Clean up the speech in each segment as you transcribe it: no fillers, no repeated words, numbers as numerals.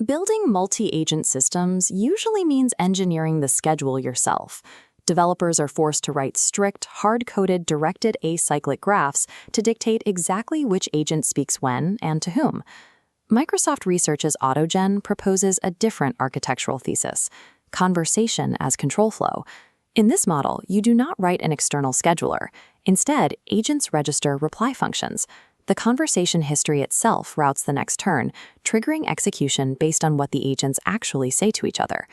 Building multi-agent systems usually means engineering the schedule yourself. Developers are forced to write strict, hard-coded, directed acyclic graphs to dictate exactly which agent speaks when and to whom. Microsoft Research's AutoGen proposes a different architectural thesis: conversation as control flow. In this model, you do not write an external scheduler. Instead, agents register reply functions. The conversation history itself routes the next turn, triggering execution based on what the agents actually say to each other.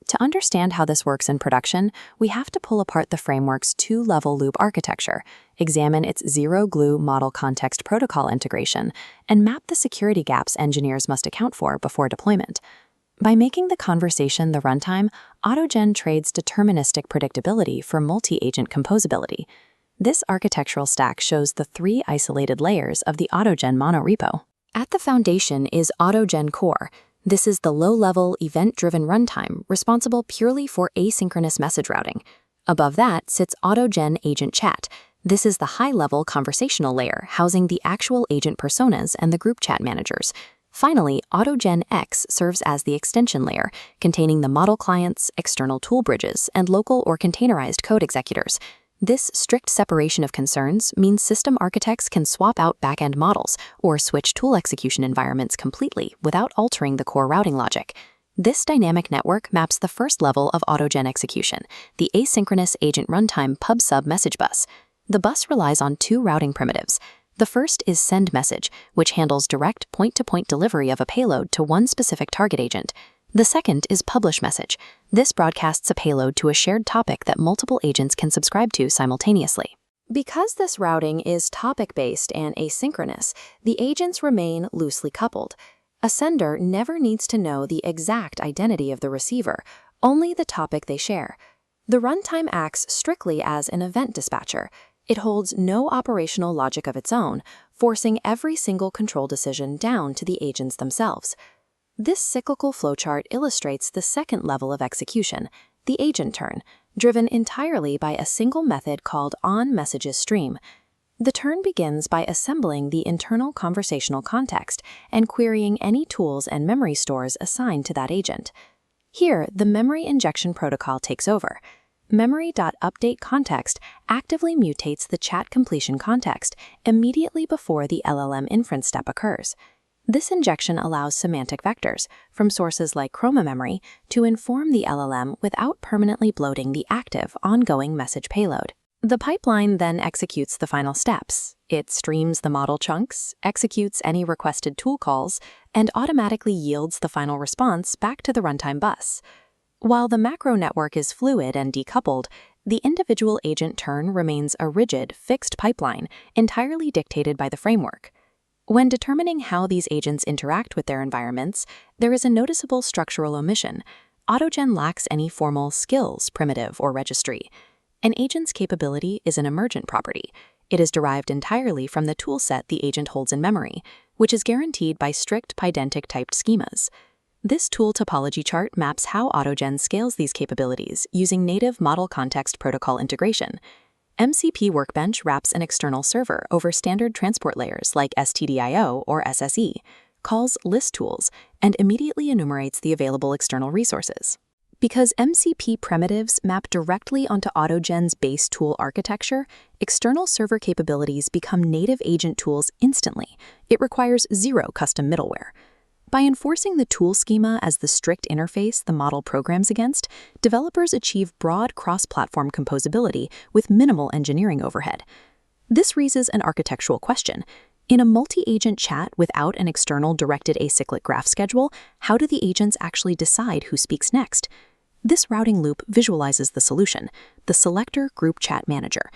To understand how this works in production, we have to pull apart the framework's two-level loop architecture, examine its zero-glue model context protocol integration, and map the security gaps engineers must account for before deployment. By making the conversation the runtime, AutoGen trades deterministic predictability for multi-agent composability. This architectural stack shows the three isolated layers of the AutoGen monorepo. At the foundation is AutoGen Core. This is the low-level, event-driven runtime responsible purely for asynchronous message routing. Above that sits AutoGen Agent Chat. This is the high-level conversational layer housing the actual agent personas and the group chat managers. Finally, AutoGen X serves as the extension layer, containing the model clients, external tool bridges, and local or containerized code executors. This strict separation of concerns means system architects can swap out back-end models or switch tool execution environments completely without altering the core routing logic. This dynamic network maps the first level of AutoGen execution, the asynchronous agent runtime pub/sub message bus. The bus relies on two routing primitives. The first is send message, which handles direct point-to-point delivery of a payload to one specific target agent. The second is publish message. This broadcasts a payload to a shared topic that multiple agents can subscribe to simultaneously. Because this routing is topic-based and asynchronous, the agents remain loosely coupled. A sender never needs to know the exact identity of the receiver, only the topic they share. The runtime acts strictly as an event dispatcher. It holds no operational logic of its own, forcing every single control decision down to the agents themselves. This cyclical flowchart illustrates the second level of execution, the agent turn, driven entirely by a single method called onMessagesStream. The turn begins by assembling the internal conversational context and querying any tools and memory stores assigned to that agent. Here, the memory injection protocol takes over. Memory.updateContext actively mutates the chat completion context immediately before the LLM inference step occurs. This injection allows semantic vectors from sources like Chroma memory to inform the LLM without permanently bloating the active, ongoing message payload. The pipeline then executes the final steps. It streams the model chunks, executes any requested tool calls, and automatically yields the final response back to the runtime bus. While the macro network is fluid and decoupled, the individual agent turn remains a rigid, fixed pipeline entirely dictated by the framework. When determining how these agents interact with their environments, there is a noticeable structural omission. AutoGen lacks any formal skills, primitive, or registry. An agent's capability is an emergent property. It is derived entirely from the toolset the agent holds in memory, which is guaranteed by strict pydantic-typed schemas. This tool topology chart maps how AutoGen scales these capabilities using native model context protocol integration. MCP Workbench wraps an external server over standard transport layers like stdio or SSE, calls list tools, and immediately enumerates the available external resources. Because MCP primitives map directly onto AutoGen's base tool architecture, external server capabilities become native agent tools instantly. It requires zero custom middleware. By enforcing the tool schema as the strict interface the model programs against, developers achieve broad cross-platform composability with minimal engineering overhead. This raises an architectural question. In a multi-agent chat without an external directed acyclic graph schedule, how do the agents actually decide who speaks next? This routing loop visualizes the solution, the SelectorGroupChat manager.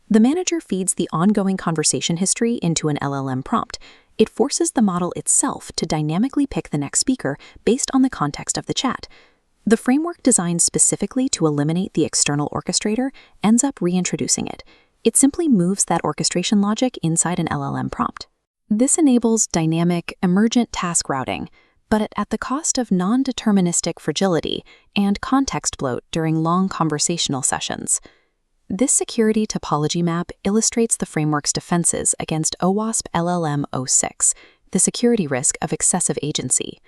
The manager feeds the ongoing conversation history into an LLM prompt. It forces the model itself to dynamically pick the next speaker based on the context of the chat. The framework designed specifically to eliminate the external orchestrator ends up reintroducing it. It simply moves that orchestration logic inside an LLM prompt. This enables dynamic, emergent task routing, but at the cost of non-deterministic fragility and context bloat during long conversational sessions. This security topology map illustrates the framework's defenses against OWASP LLM 06, the security risk of excessive agency.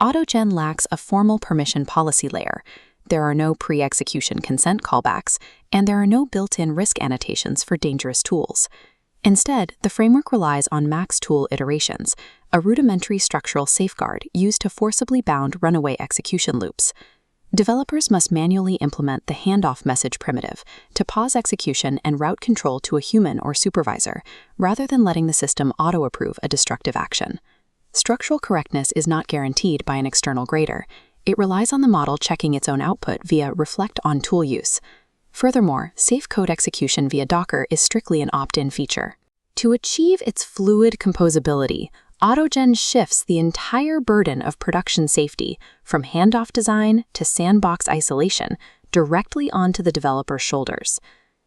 AutoGen lacks a formal permission policy layer. There are no pre-execution consent callbacks, and there are no built-in risk annotations for dangerous tools. Instead, the framework relies on max tool iterations, a rudimentary structural safeguard used to forcibly bound runaway execution loops. Developers must manually implement the handoff message primitive to pause execution and route control to a human or supervisor, rather than letting the system auto-approve a destructive action. Structural correctness is not guaranteed by an external grader. It relies on the model checking its own output via reflect on tool use. Furthermore, safe code execution via Docker is strictly an opt-in feature. To achieve its fluid composability, AutoGen shifts the entire burden of production safety, from handoff design to sandbox isolation, directly onto the developer's shoulders.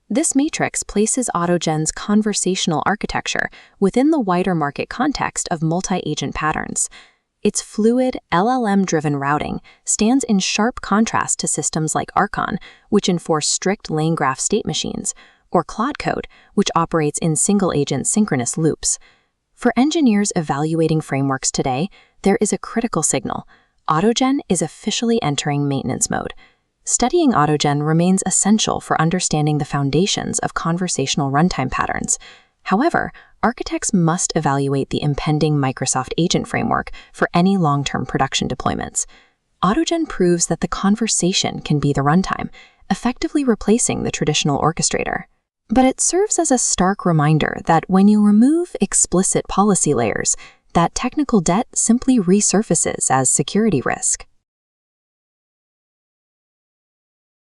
This matrix places AutoGen's conversational architecture within the wider market context of multi-agent patterns. Its fluid, LLM-driven routing stands in sharp contrast to systems like Archon, which enforce strict lane graph state machines, or Claude Code, which operates in single-agent synchronous loops. For engineers evaluating frameworks today, there is a critical signal. AutoGen is officially entering maintenance mode. Studying AutoGen remains essential for understanding the foundations of conversational runtime patterns. However, architects must evaluate the impending Microsoft Agent framework for any long-term production deployments. AutoGen proves that the conversation can be the runtime, effectively replacing the traditional orchestrator. But it serves as a stark reminder that when you remove explicit policy layers, that technical debt simply resurfaces as security risk.